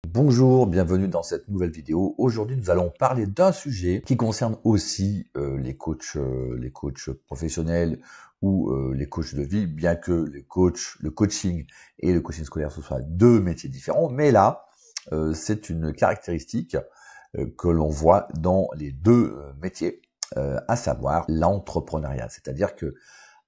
Bonjour, bienvenue dans cette nouvelle vidéo. Aujourd'hui, nous allons parler d'un sujet qui concerne aussi les coachs professionnels ou les coachs de vie, bien que le coaching et le coaching scolaire ce soient deux métiers différents. Mais là, c'est une caractéristique que l'on voit dans les deux métiers, à savoir l'entrepreneuriat. C'est-à-dire que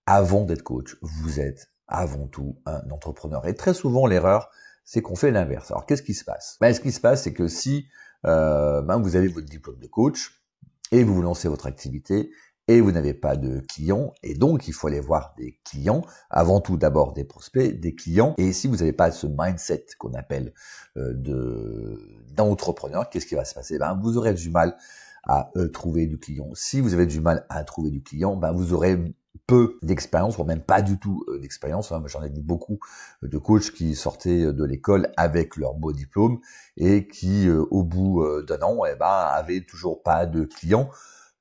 avant d'être coach, vous êtes avant tout un entrepreneur. Et très souvent, l'erreur, c'est qu'on fait l'inverse. Alors, qu'est-ce qui se passe? Ce qui se passe, c'est que si vous avez votre diplôme de coach et vous lancez votre activité et vous n'avez pas de clients, et donc il faut aller voir des clients, avant tout d'abord des prospects, des clients, et si vous n'avez pas ce mindset qu'on appelle d'entrepreneur, qu'est-ce qui va se passer? Vous aurez du mal à trouver du client. Si vous avez du mal à trouver du client, vous aurez peu d'expérience, voire même pas du tout d'expérience. J'en ai vu beaucoup de coachs qui sortaient de l'école avec leur beau diplôme et qui, au bout d'un an, avaient toujours pas de clients,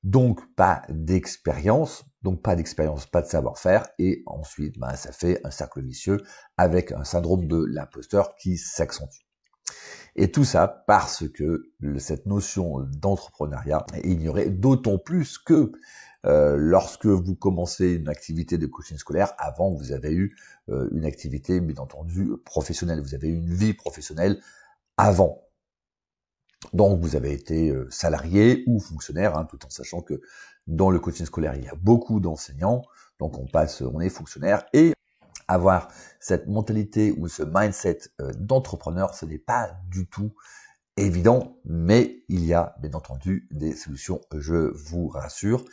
donc pas d'expérience, pas de savoir-faire, et ensuite, ça fait un cercle vicieux avec un syndrome de l'imposteur qui s'accentue. Et tout ça parce que cette notion d'entrepreneuriat est ignorée, d'autant plus que lorsque vous commencez une activité de coaching scolaire, avant vous avez eu une activité bien entendu professionnelle, vous avez eu une vie professionnelle avant. Donc vous avez été salarié ou fonctionnaire, tout en sachant que dans le coaching scolaire il y a beaucoup d'enseignants, donc on est fonctionnaire, et avoir cette mentalité ou ce mindset d'entrepreneur, ce n'est pas du tout évident, mais il y a bien entendu des solutions, je vous rassure,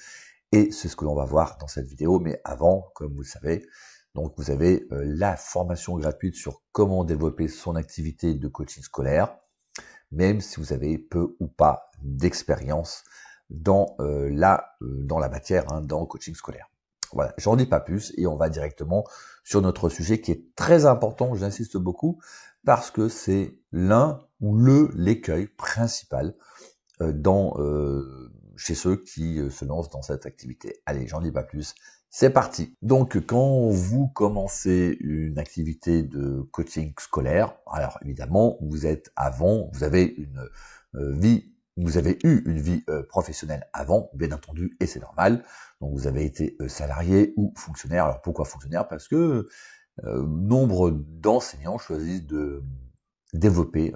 et c'est ce que l'on va voir dans cette vidéo. Mais avant, comme vous le savez, donc vous avez la formation gratuite sur comment développer son activité de coaching scolaire, même si vous avez peu ou pas d'expérience dans la matière, dans le coaching scolaire. Voilà, j'en dis pas plus et on va directement sur notre sujet qui est très important, j'insiste beaucoup, parce que c'est l'écueil principal chez ceux qui se lancent dans cette activité. Allez, j'en dis pas plus, c'est parti. Donc, quand vous commencez une activité de coaching scolaire, alors évidemment, vous avez vous avez eu une vie professionnelle avant, bien entendu, et c'est normal. Donc, vous avez été salarié ou fonctionnaire. Alors, pourquoi fonctionnaire? Parce que nombre d'enseignants choisissent de développer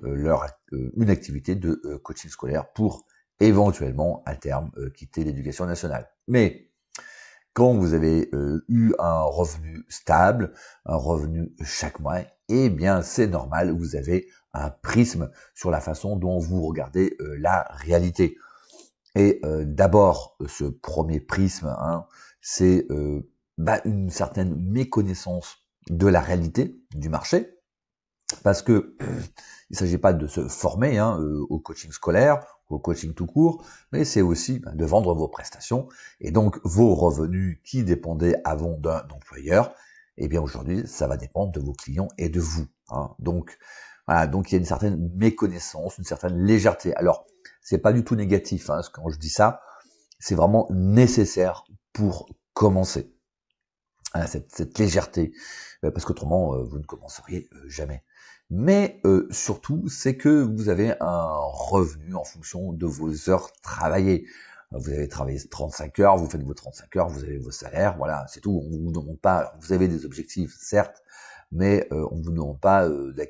une activité de coaching scolaire pour éventuellement, à terme, quitter l'éducation nationale. Mais quand vous avez eu un revenu stable, un revenu chaque mois, eh bien c'est normal, vous avez un prisme sur la façon dont vous regardez la réalité. Et d'abord, ce premier prisme, c'est une certaine méconnaissance de la réalité du marché, parce que il ne s'agit pas de se former au coaching scolaire, au coaching tout court, mais c'est aussi de vendre vos prestations, et donc vos revenus qui dépendaient avant d'un employeur, eh bien aujourd'hui ça va dépendre de vos clients et de vous. Donc voilà, donc il y a une certaine méconnaissance, une certaine légèreté. Alors c'est pas du tout négatif, quand je dis ça, c'est vraiment nécessaire pour commencer. Cette légèreté, parce qu'autrement vous ne commenceriez jamais. Mais surtout, c'est que vous avez un revenu en fonction de vos heures travaillées. Vous avez travaillé 35 heures, vous faites vos 35 heures, vous avez vos salaires, voilà, c'est tout. On vous demande pas, vous avez des objectifs, certes, mais on ne vous demande pas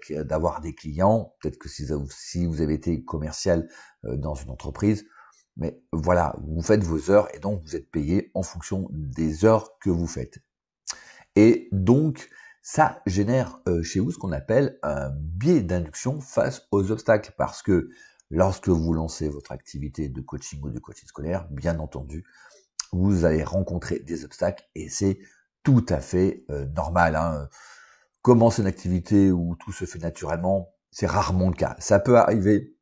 d'avoir des clients. Peut-être que si vous avez été commercial dans une entreprise, mais voilà, vous faites vos heures et donc vous êtes payé en fonction des heures que vous faites. Et donc, ça génère chez vous ce qu'on appelle un biais d'induction face aux obstacles, parce que lorsque vous lancez votre activité de coaching ou de coaching scolaire, bien entendu, vous allez rencontrer des obstacles, et c'est tout à fait normal. Commencer une activité où tout se fait naturellement, c'est rarement le cas. Ça peut arriver,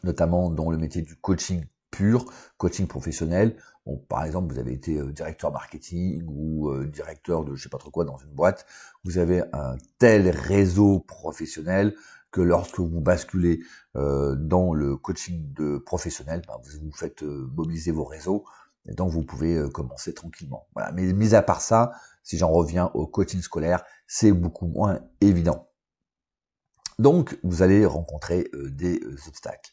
notamment dans le métier du coaching pur, coaching professionnel. Bon, par exemple, vous avez été directeur marketing ou directeur de je sais pas trop quoi dans une boîte. Vous avez un tel réseau professionnel que lorsque vous basculez dans le coaching de professionnel, vous faites mobiliser vos réseaux, et donc vous pouvez commencer tranquillement. Voilà. Mais mis à part ça, si j'en reviens au coaching scolaire, c'est beaucoup moins évident. Donc, vous allez rencontrer des obstacles.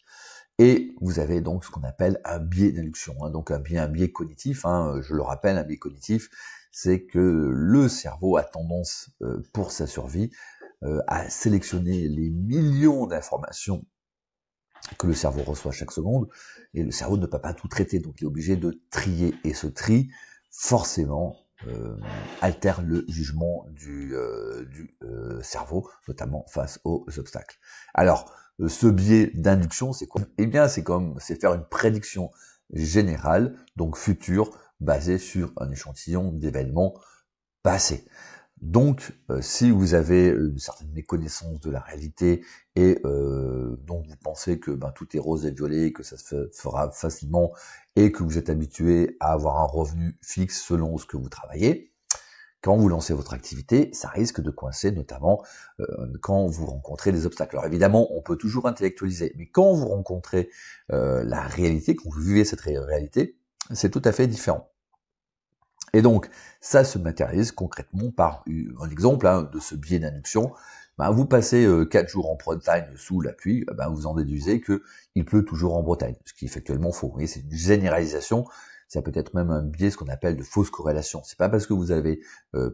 Et vous avez donc ce qu'on appelle un biais d'induction, hein, donc un biais cognitif. Hein, je le rappelle, un biais cognitif, c'est que le cerveau a tendance, pour sa survie, à sélectionner les millions d'informations que le cerveau reçoit chaque seconde, et le cerveau ne peut pas tout traiter, donc il est obligé de trier, et ce tri, forcément, altère le jugement du cerveau, notamment face aux obstacles. Alors, ce biais d'induction, c'est quoi? Eh bien, c'est faire une prédiction générale, donc future, basée sur un échantillon d'événements passés. Donc, si vous avez une certaine méconnaissance de la réalité et donc vous pensez que tout est rose et violet, que ça se fera facilement et que vous êtes habitué à avoir un revenu fixe selon ce que vous travaillez, quand vous lancez votre activité, ça risque de coincer, notamment quand vous rencontrez des obstacles. Alors évidemment, on peut toujours intellectualiser, mais quand vous rencontrez la réalité, quand vous vivez cette réalité, c'est tout à fait différent. Et donc, ça se matérialise concrètement par un exemple de ce biais d'induction. Vous passez 4 jours en Bretagne sous la pluie, vous en déduisez que il pleut toujours en Bretagne, ce qui est factuellement faux. Vous voyez, c'est une généralisation, ça peut être même un biais, ce qu'on appelle de fausse corrélation. C'est pas parce que vous avez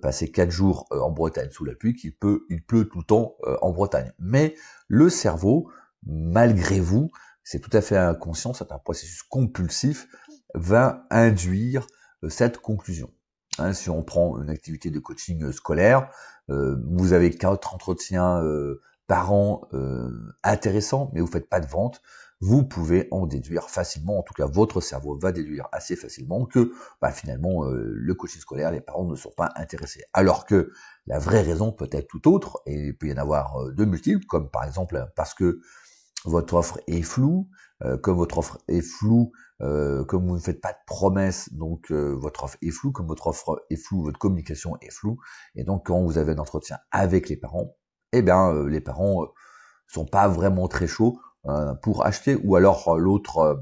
passé 4 jours en Bretagne sous la pluie il pleut tout le temps en Bretagne. Mais le cerveau, malgré vous, c'est tout à fait inconscient, c'est un processus compulsif, va induire cette conclusion. Hein, si on prend une activité de coaching scolaire, vous avez 4 entretiens par an intéressants, mais vous faites pas de vente, vous pouvez en déduire facilement, en tout cas votre cerveau va déduire assez facilement que finalement le coaching scolaire, les parents ne sont pas intéressés. Alors que la vraie raison peut être tout autre, et il peut y en avoir de multiples, comme par exemple parce que votre offre est floue, comme votre offre est floue, comme vous ne faites pas de promesses, donc votre offre est floue, comme votre offre est floue, votre communication est floue, et donc quand vous avez un entretien avec les parents, les parents sont pas vraiment très chauds pour acheter, ou alors l'autre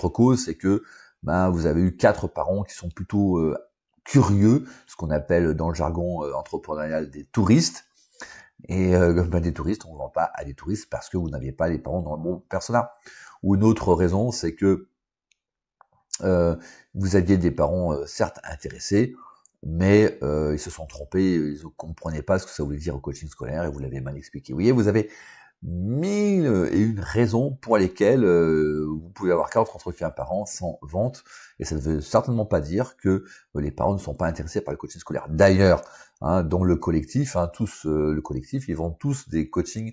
cause, c'est que vous avez eu 4 parents qui sont plutôt curieux, ce qu'on appelle dans le jargon entrepreneurial des touristes. Et des touristes, on ne vend pas à des touristes parce que vous n'aviez pas les parents dans le bon persona. Ou une autre raison, c'est que vous aviez des parents certes intéressés, mais ils se sont trompés, ils ne comprenaient pas ce que ça voulait dire au coaching scolaire et vous l'avez mal expliqué. Vous voyez, vous avez 1001 raisons pour lesquelles vous pouvez avoir 4 entretiens par an sans vente, et ça ne veut certainement pas dire que les parents ne sont pas intéressés par le coaching scolaire. D'ailleurs, dans le collectif, le collectif, ils vendent tous des coachings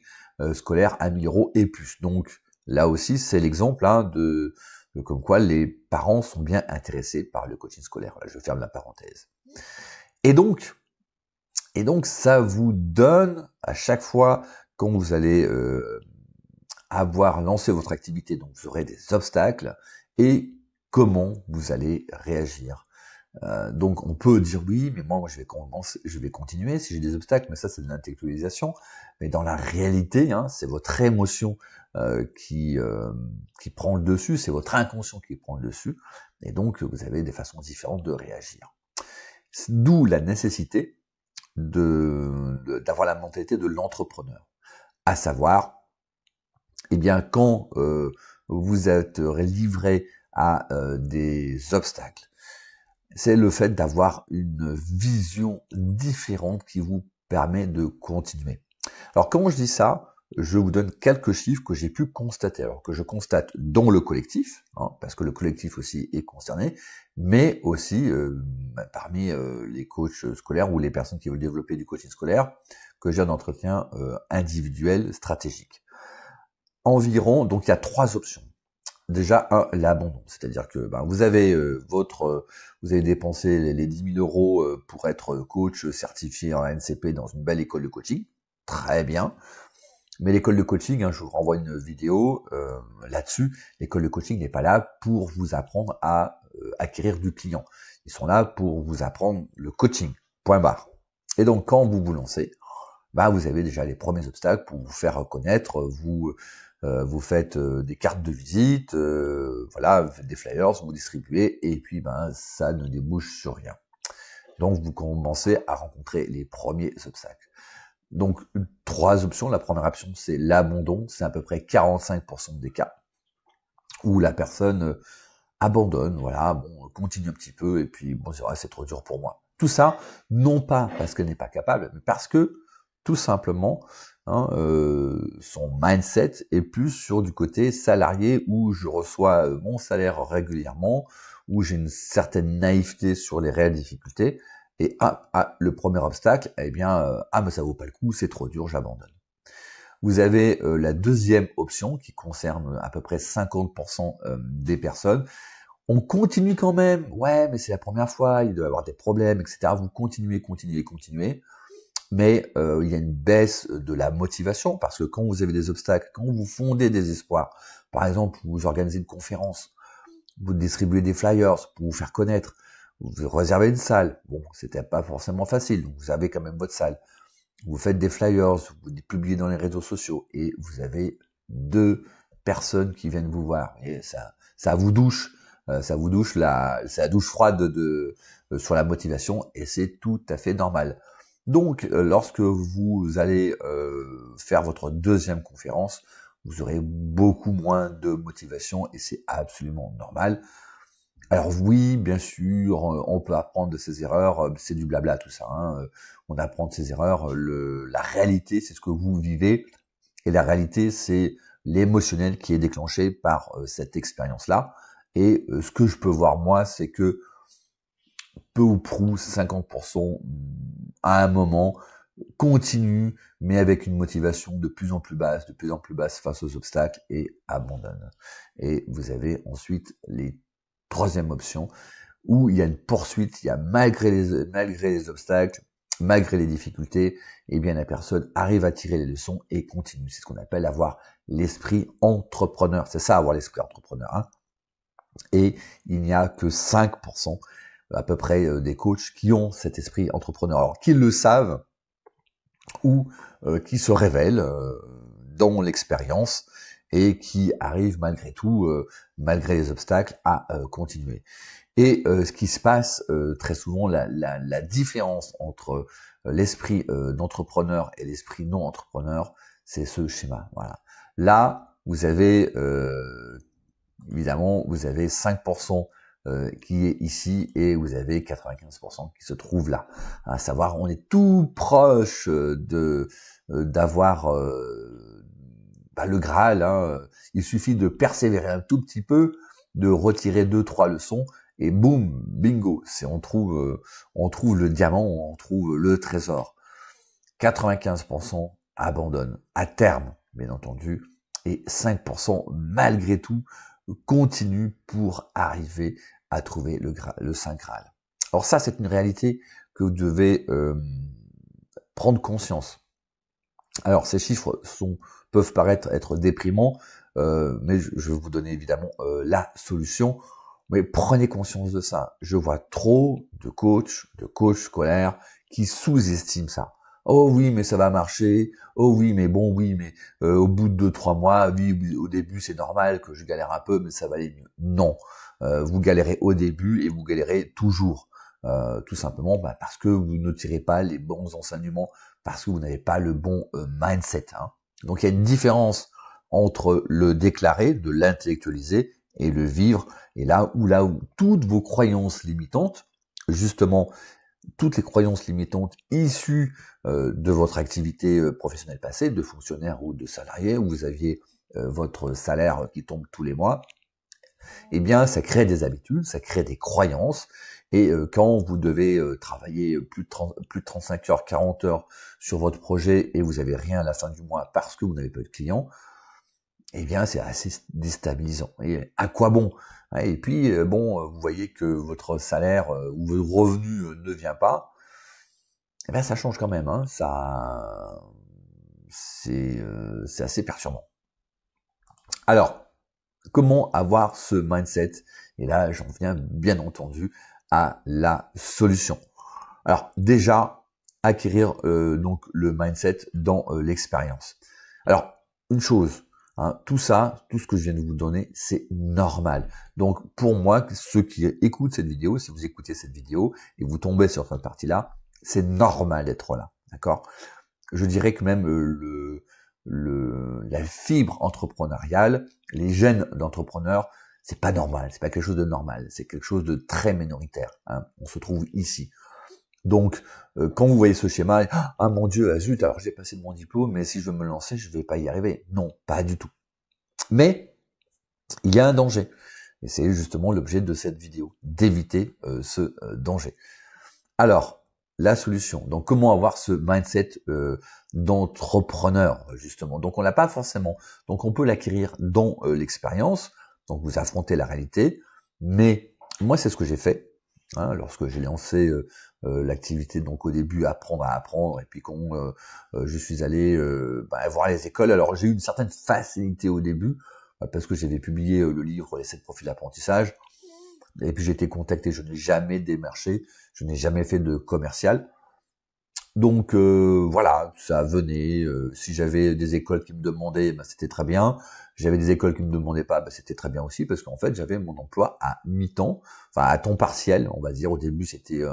scolaires à 1000 € et plus. Donc là aussi, c'est l'exemple de comme quoi les parents sont bien intéressés par le coaching scolaire. Là, je ferme la parenthèse. Et donc, ça vous donne à chaque fois quand vous allez avoir lancé votre activité, donc vous aurez des obstacles, et comment vous allez réagir. Donc on peut dire oui, mais moi je vais continuer si j'ai des obstacles, mais ça c'est de l'intellectualisation. Mais dans la réalité, c'est votre émotion qui prend le dessus, c'est votre inconscient qui prend le dessus, et donc vous avez des façons différentes de réagir. D'où la nécessité d'avoir la mentalité de l'entrepreneur, à savoir, quand vous êtes livré à des obstacles, c'est le fait d'avoir une vision différente qui vous permet de continuer. Alors quand je dis ça, je vous donne quelques chiffres que j'ai pu constater, alors que je constate dans le collectif, parce que le collectif aussi est concerné, mais aussi parmi les coachs scolaires ou les personnes qui veulent développer du coaching scolaire, que j'ai un entretien individuel stratégique. Environ, donc il y a 3 options. Déjà, l'abandon, c'est-à-dire que vous avez vous avez dépensé les 10 000 € pour être coach certifié en NCP dans une belle école de coaching, très bien. Mais l'école de coaching, je vous renvoie une vidéo là-dessus. L'école de coaching n'est pas là pour vous apprendre à acquérir du client. Ils sont là pour vous apprendre le coaching. Point barre. Et donc, quand vous vous lancez, vous avez déjà les premiers obstacles pour vous faire connaître. Vous faites des cartes de visite, vous faites des flyers, vous distribuez, et puis ça ne débouche sur rien. Donc vous commencez à rencontrer les premiers obstacles. Donc, 3 options. La première option, c'est l'abandon. C'est à peu près 45% des cas où la personne abandonne, voilà, bon, continue un petit peu, et puis, bon, c'est vrai, c'est trop dur pour moi. Tout ça, non pas parce qu'elle n'est pas capable, mais parce que, tout simplement, hein, son mindset est plus sur du côté salarié, où je reçois mon salaire régulièrement, où j'ai une certaine naïveté sur les réelles difficultés, et le premier obstacle, eh bien, mais ça vaut pas le coup, c'est trop dur, j'abandonne. Vous avez la deuxième option qui concerne à peu près 50% des personnes. On continue quand même, ouais, mais c'est la première fois, il doit y avoir des problèmes, etc. Vous continuez, continuez, continuez, mais il y a une baisse de la motivation, parce que quand vous avez des obstacles, quand vous fondez des espoirs, par exemple, vous organisez une conférence, vous distribuez des flyers pour vous faire connaître, vous réservez une salle, bon, c'était pas forcément facile, donc vous avez quand même votre salle, vous faites des flyers, vous les publiez dans les réseaux sociaux, et vous avez 2 personnes qui viennent vous voir, et ça vous douche, c'est la douche froide sur la motivation, et c'est tout à fait normal. Donc, lorsque vous allez faire votre deuxième conférence, vous aurez beaucoup moins de motivation, et c'est absolument normal. Alors oui, bien sûr, on peut apprendre de ses erreurs, c'est du blabla tout ça, hein. On apprend de ses erreurs, la réalité c'est ce que vous vivez, et la réalité c'est l'émotionnel qui est déclenché par cette expérience-là. Et ce que je peux voir moi, c'est que peu ou prou, 50% à un moment, continue, mais avec une motivation de plus en plus basse face aux obstacles, et abandonne. Et vous avez ensuite les troisième option, où il y a une poursuite, il y a malgré les obstacles, malgré les difficultés, eh bien la personne arrive à tirer les leçons et continue. C'est ce qu'on appelle avoir l'esprit entrepreneur. C'est ça, avoir l'esprit entrepreneur, hein. Et il n'y a que 5% à peu près des coachs qui ont cet esprit entrepreneur. Alors qu'ils le savent ou qui se révèlent dans l'expérience, et qui arrivent malgré tout, malgré les obstacles, à continuer. Et ce qui se passe très souvent, la différence entre l'esprit d'entrepreneur et l'esprit non entrepreneur, c'est ce schéma. Voilà. Là, vous avez évidemment, vous avez 5% qui est ici, et vous avez 95% qui se trouve là. À savoir, on est tout proche d'avoir le Graal, hein. Il suffit de persévérer un tout petit peu, de retirer 2-3 leçons, et boum, bingo, on trouve le diamant, on trouve le trésor. 95% abandonnent à terme, bien entendu, et 5% malgré tout continuent pour arriver à trouver le Saint Graal. Alors ça, c'est une réalité que vous devez prendre conscience. Alors ces chiffres peuvent paraître être déprimants, mais je vais vous donner évidemment la solution. Mais prenez conscience de ça. Je vois trop de coachs scolaires qui sous-estiment ça. Oh oui, mais ça va marcher. Oh oui, mais bon, oui, mais au bout de 2-3 mois, oui, au début c'est normal que je galère un peu, mais ça va aller mieux. Non, vous galérez au début et vous galérez toujours. Tout simplement parce que vous ne tirez pas les bons enseignements, parce que vous n'avez pas le bon mindset, hein. Donc il y a une différence entre le déclarer, de l'intellectualiser, et le vivre. Et là où toutes vos croyances limitantes, justement, toutes les croyances limitantes issues de votre activité professionnelle passée, de fonctionnaire ou de salarié, où vous aviez votre salaire qui tombe tous les mois, eh bien, ça crée des habitudes, ça crée des croyances. Et quand vous devez travailler plus de 35 heures, 40 heures sur votre projet, et vous avez rien à la fin du mois parce que vous n'avez pas de clients, eh bien, c'est assez déstabilisant. Et à quoi bon? Et puis, vous voyez que votre salaire ou votre revenu ne vient pas, eh bien, ça change quand même, hein. C'est assez perturbant. Alors, comment avoir ce mindset? Et là, j'en viens bien entendu à la solution. Alors, déjà, acquérir donc le mindset dans l'expérience. Alors, une chose, hein, tout ça, tout ce que je viens de vous donner, c'est normal. Donc, pour moi, ceux qui écoutent cette vidéo, si vous écoutez cette vidéo et vous tombez sur cette partie-là, c'est normal d'être là, d'accord? je dirais que même la fibre entrepreneuriale, les gènes d'entrepreneur, c'est pas normal, c'est pas quelque chose de normal, c'est quelque chose de très minoritaire. Hein. On se trouve ici. Donc, quand vous voyez ce schéma, ah mon Dieu, ah zut, alors j'ai passé mon diplôme, mais si je veux me lancer, je vais pas y arriver. Non, pas du tout. Mais il y a un danger. Et c'est justement l'objet de cette vidéo, d'éviter ce danger. Alors, la solution. Donc, comment avoir ce mindset d'entrepreneur, justement. Donc, on l'a pas forcément. Donc, on peut l'acquérir dans l'expérience. Donc, vous affrontez la réalité. Mais moi, c'est ce que j'ai fait. Hein, lorsque j'ai lancé l'activité, donc au début, apprendre à apprendre. Et puis, quand je suis allé voir les écoles. Alors, j'ai eu une certaine facilité au début, parce que j'avais publié le livre « Les 7 profils d'apprentissage ». Et puis j'ai été contacté, je n'ai jamais démarché, je n'ai jamais fait de commercial. Donc voilà, ça venait. Si j'avais des écoles qui me demandaient, c'était très bien. J'avais des écoles qui me demandaient pas, c'était très bien aussi, parce qu'en fait j'avais mon emploi à mi-temps, enfin à temps partiel, on va dire. Au début c'était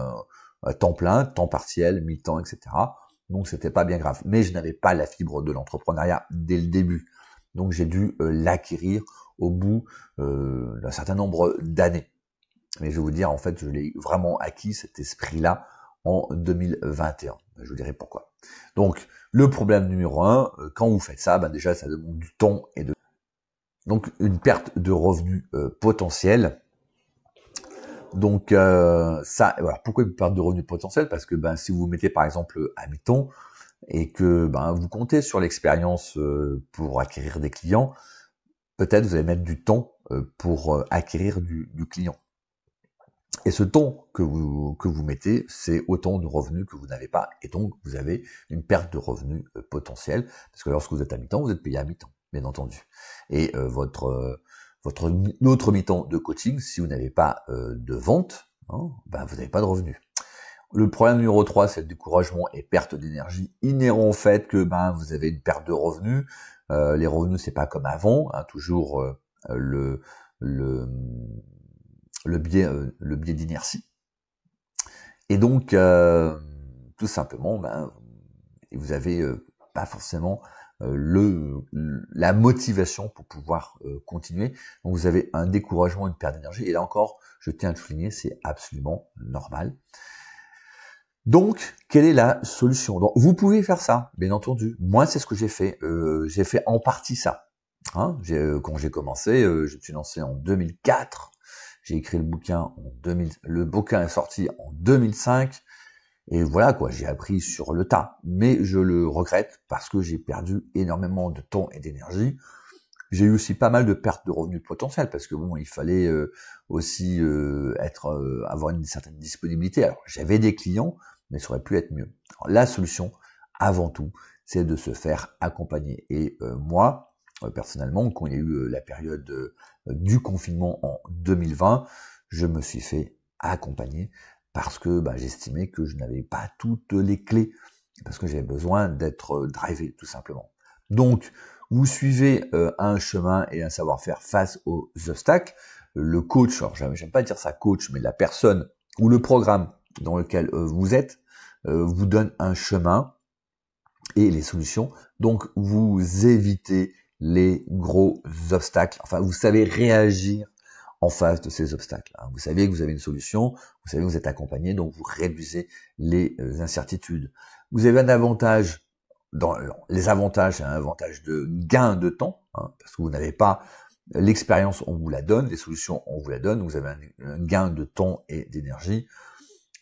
temps plein, temps partiel, mi-temps, etc. Donc c'était pas bien grave. Mais je n'avais pas la fibre de l'entrepreneuriat dès le début. Donc j'ai dû l'acquérir au bout d'un certain nombre d'années. Mais je vais vous dire, en fait, je l'ai vraiment acquis, cet esprit-là, en 2021. Je vous dirai pourquoi. Donc, le problème numéro 1, quand vous faites ça, déjà, ça demande du temps et donc une perte de revenus potentiels. Donc, ça, voilà. Pourquoi une perte de revenus potentiels? Parce que si vous vous mettez, par exemple, à mi-temps, et que vous comptez sur l'expérience pour acquérir des clients, peut-être vous allez mettre du temps pour acquérir du client. Et ce temps que vous mettez, c'est autant de revenus que vous n'avez pas. Et donc, vous avez une perte de revenus potentielle. Parce que lorsque vous êtes à mi-temps, vous êtes payé à mi-temps, bien entendu. Et votre autre mi-temps de coaching, si vous n'avez pas de vente, hein, vous n'avez pas de revenus. Le problème numéro 3, c'est le découragement et perte d'énergie inhérent au fait que vous avez une perte de revenus. Les revenus, c'est pas comme avant, hein, toujours le biais d'inertie. Et donc, tout simplement, vous avez pas forcément la motivation pour pouvoir continuer. Donc, vous avez un découragement, une perte d'énergie. Et là encore, je tiens à le souligner, c'est absolument normal. Donc, quelle est la solution? Donc, vous pouvez faire ça, bien entendu. Moi, c'est ce que j'ai fait. J'ai fait en partie ça. Hein, quand j'ai commencé, je me suis lancé en 2004. J'ai écrit le bouquin en 2000. Le bouquin est sorti en 2005. Et voilà quoi, j'ai appris sur le tas. Mais je le regrette parce que j'ai perdu énormément de temps et d'énergie. J'ai eu aussi pas mal de pertes de revenus potentiels parce que il fallait aussi avoir une certaine disponibilité. Alors j'avais des clients, mais ça aurait pu être mieux. Alors, la solution, avant tout, c'est de se faire accompagner. Et moi, personnellement, quand il y a eu la période du confinement en 2020, je me suis fait accompagner parce que j'estimais que je n'avais pas toutes les clés, parce que j'avais besoin d'être drivé, tout simplement. Donc, vous suivez un chemin et un savoir-faire face aux obstacles. Le coach, alors j'aime pas dire ça coach, mais la personne ou le programme dans lequel vous êtes vous donne un chemin et les solutions. Donc, vous évitez les gros obstacles. Enfin, vous savez réagir en face de ces obstacles. Vous savez que vous avez une solution, vous savez que vous êtes accompagné, donc vous réduisez les incertitudes. Vous avez un avantage. Dans les avantages, c'est un avantage de gain de temps, parce que vous n'avez pas l'expérience, on vous la donne, les solutions, on vous la donne, vous avez un gain de temps et d'énergie,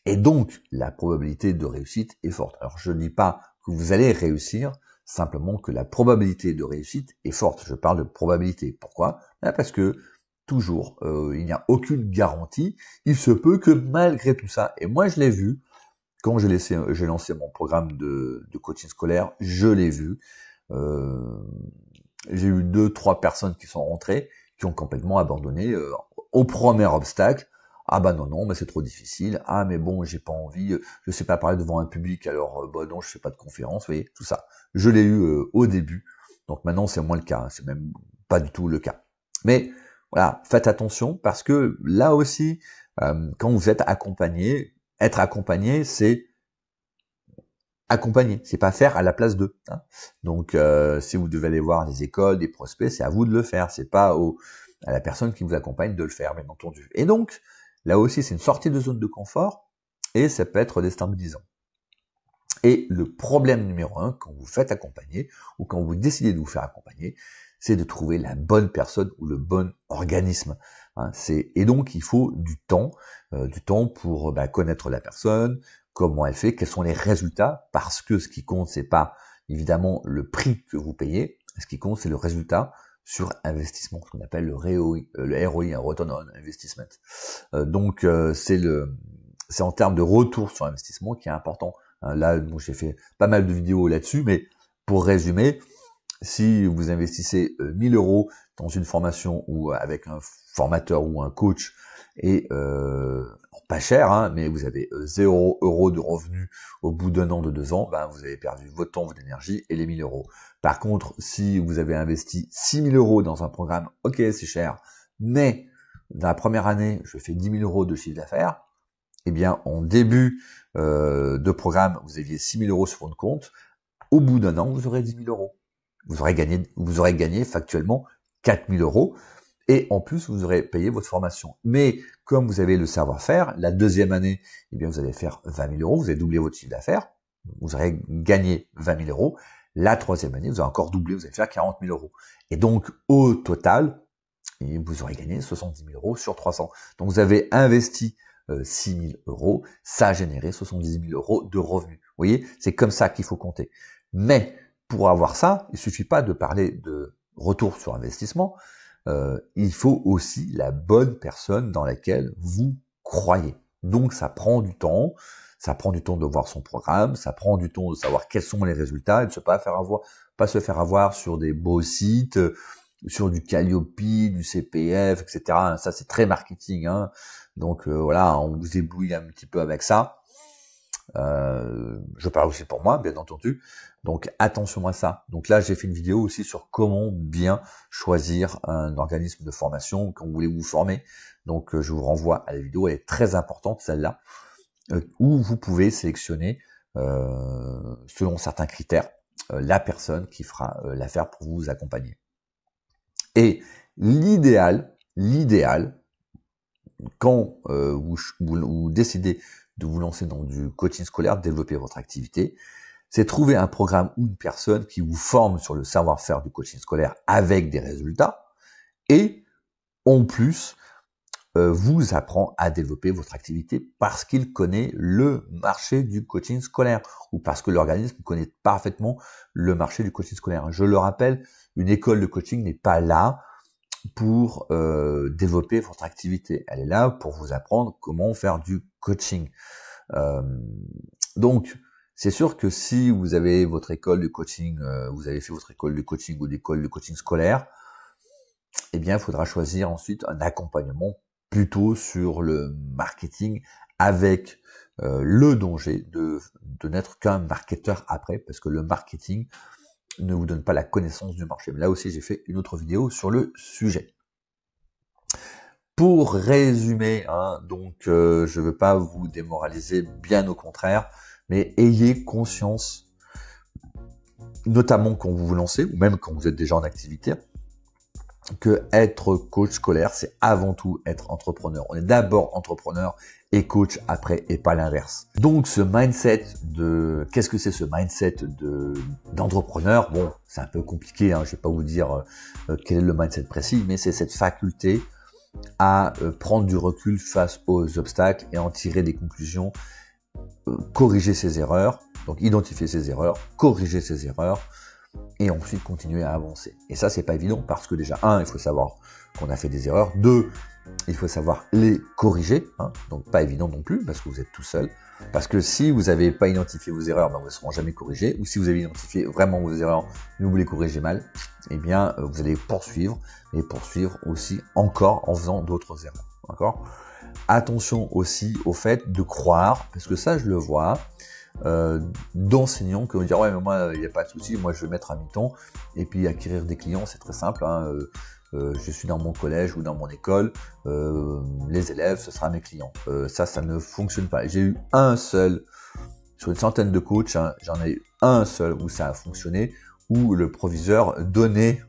et donc la probabilité de réussite est forte. Alors je ne dis pas que vous allez réussir, simplement que la probabilité de réussite est forte. Je parle de probabilité. Pourquoi? Parce que toujours, il n'y a aucune garantie. Il se peut que malgré tout ça, et moi je l'ai vu, quand j'ai lancé mon programme de coaching scolaire, je l'ai vu. J'ai eu 2-3 personnes qui sont rentrées, qui ont complètement abandonné au premier obstacle. Ah non, mais c'est trop difficile. Ah mais bon, j'ai pas envie, je sais pas parler devant un public, alors non, je fais pas de conférence, vous voyez, tout ça. Je l'ai eu au début. Donc maintenant, c'est moins le cas, c'est même pas du tout le cas. Mais voilà, faites attention parce que là aussi, quand vous êtes accompagné, être accompagné, c'est accompagner, c'est pas faire à la place d'eux. Hein. Donc, si vous devez aller voir des écoles, des prospects, c'est à vous de le faire. C'est pas à la personne qui vous accompagne de le faire, bien entendu. Et donc, là aussi, c'est une sortie de zone de confort et ça peut être déstabilisant. Et le problème numéro 1, quand vous faites accompagner ou quand vous décidez de vous faire accompagner, c'est de trouver la bonne personne ou le bon organisme. Hein, et donc, il faut du temps pour connaître la personne, comment elle fait, quels sont les résultats, parce que ce qui compte, c'est pas évidemment le prix que vous payez, ce qui compte, c'est le résultat sur investissement, ce qu'on appelle le ROI, un Return on Investment. Donc, c'est en termes de retour sur investissement qui est important. Là, bon, j'ai fait pas mal de vidéos là-dessus, mais pour résumer, si vous investissez 1000 € dans une formation ou avec un formateur ou un coach et pas cher, hein, mais vous avez 0 € de revenus au bout d'un an, de 2 ans, vous avez perdu votre temps, votre énergie et les 1000 €. Par contre, si vous avez investi 6000 € dans un programme, ok, c'est cher, mais dans la première année, je fais 10 000 € de chiffre d'affaires, eh bien, en début de programme, vous aviez 6 000 € sur votre compte, au bout d'un an, vous aurez 10 000 €. Vous aurez gagné factuellement 4 000 €, et en plus, vous aurez payé votre formation. Mais comme vous avez le savoir-faire, la deuxième année, eh bien, vous allez faire 20 000 €, vous allez doubler votre chiffre d'affaires, vous aurez gagné 20 000 €. La troisième année, vous allez encore doubler, vous allez faire 40 000 €. Et donc, au total, vous aurez gagné 70 000 € sur 300. Donc, vous avez investi 6 000 €, ça a généré 70 000 € de revenus. Vous voyez, c'est comme ça qu'il faut compter. Mais pour avoir ça, il suffit pas de parler de retour sur investissement, il faut aussi la bonne personne dans laquelle vous croyez. Donc ça prend du temps de voir son programme, ça prend du temps de savoir quels sont les résultats et de pas se faire avoir sur des beaux sites, sur du Calliope, du CPF, etc. Ça c'est très marketing, hein. Donc voilà, on vous éblouit un petit peu avec ça. Je parle aussi pour moi, bien entendu. Donc attention à ça. Donc là, j'ai fait une vidéo aussi sur comment bien choisir un organisme de formation quand vous voulez vous former. Donc je vous renvoie à la vidéo, elle est très importante celle-là, où vous pouvez sélectionner selon certains critères la personne qui fera l'affaire pour vous accompagner. Et l'idéal, quand vous décidez de vous lancer dans du coaching scolaire, de développer votre activité, c'est trouver un programme ou une personne qui vous forme sur le savoir-faire du coaching scolaire avec des résultats et en plus vous apprend à développer votre activité parce qu'il connaît le marché du coaching scolaire ou parce que l'organisme connaît parfaitement le marché du coaching scolaire. Je le rappelle, une école de coaching n'est pas là pour développer votre activité. Elle est là pour vous apprendre comment faire du coaching. Donc, c'est sûr que si vous avez votre école de coaching, vous avez fait votre école de coaching ou l'école de coaching scolaire, eh bien, il faudra choisir ensuite un accompagnement plutôt sur le marketing avec le danger de n'être qu'un marketeur après, parce que le marketing ne vous donne pas la connaissance du marché. Mais là aussi, j'ai fait une autre vidéo sur le sujet. Pour résumer, hein, donc je ne veux pas vous démoraliser, bien au contraire, mais ayez conscience, notamment quand vous vous lancez, ou même quand vous êtes déjà en activité, que être coach scolaire, c'est avant tout être entrepreneur. On est d'abord entrepreneur et coach après, et pas l'inverse. Donc ce mindset qu'est-ce que c'est ce mindset d'entrepreneur? Bon, c'est un peu compliqué, hein, je vais pas vous dire quel est le mindset précis, mais c'est cette faculté à prendre du recul face aux obstacles et en tirer des conclusions, corriger ses erreurs, donc identifier ses erreurs, corriger ses erreurs, et ensuite continuer à avancer. Et ça, c'est pas évident parce que déjà, il faut savoir qu'on a fait des erreurs. 2, il faut savoir les corriger, hein, donc pas évident non plus parce que vous êtes tout seul. Parce que si vous n'avez pas identifié vos erreurs, vous ne serez jamais corrigés. Ou si vous avez identifié vraiment vos erreurs, mais vous les corrigez mal, eh bien, vous allez poursuivre, et poursuivre aussi encore en faisant d'autres erreurs. D'accord ? Attention aussi au fait de croire, parce que ça, je le vois, d'enseignants qui vont dire ouais mais moi il n'y a pas de souci, moi je vais mettre à mi-temps et puis acquérir des clients, c'est très simple, hein, je suis dans mon collège ou dans mon école, les élèves ce sera mes clients. Ça ne fonctionne pas. J'ai eu un seul sur une centaine de coachs, hein, j'en ai eu un seul où ça a fonctionné, où le proviseur donnait,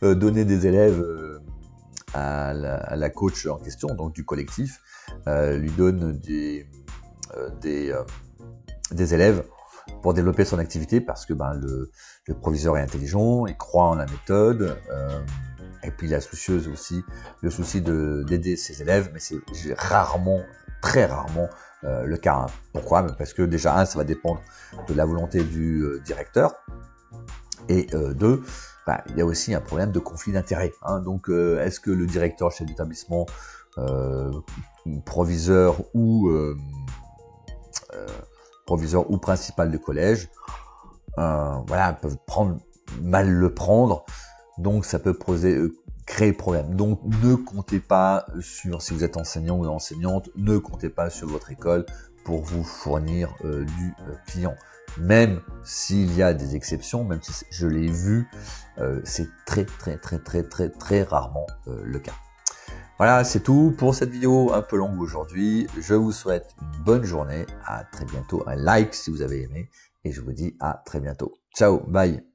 donnait des élèves à la coach en question, donc du collectif, lui donne des élèves pour développer son activité parce que le proviseur est intelligent, il croit en la méthode, et puis il a aussi le souci d'aider ses élèves, mais c'est rarement, très rarement le cas. Hein. Pourquoi? Parce que déjà, ça va dépendre de la volonté du directeur, et deux, il y a aussi un problème de conflit d'intérêts. Hein. Donc, est-ce que le directeur chef d'établissement, proviseur ou principal de collège, peuvent mal le prendre, donc ça peut créer problème. Donc ne comptez pas si vous êtes enseignant ou enseignante, ne comptez pas sur votre école pour vous fournir du client. Même s'il y a des exceptions, même si je l'ai vu, c'est très rarement le cas. Voilà, c'est tout pour cette vidéo un peu longue aujourd'hui. Je vous souhaite une bonne journée. À très bientôt. Un like si vous avez aimé. Et je vous dis à très bientôt. Ciao, bye.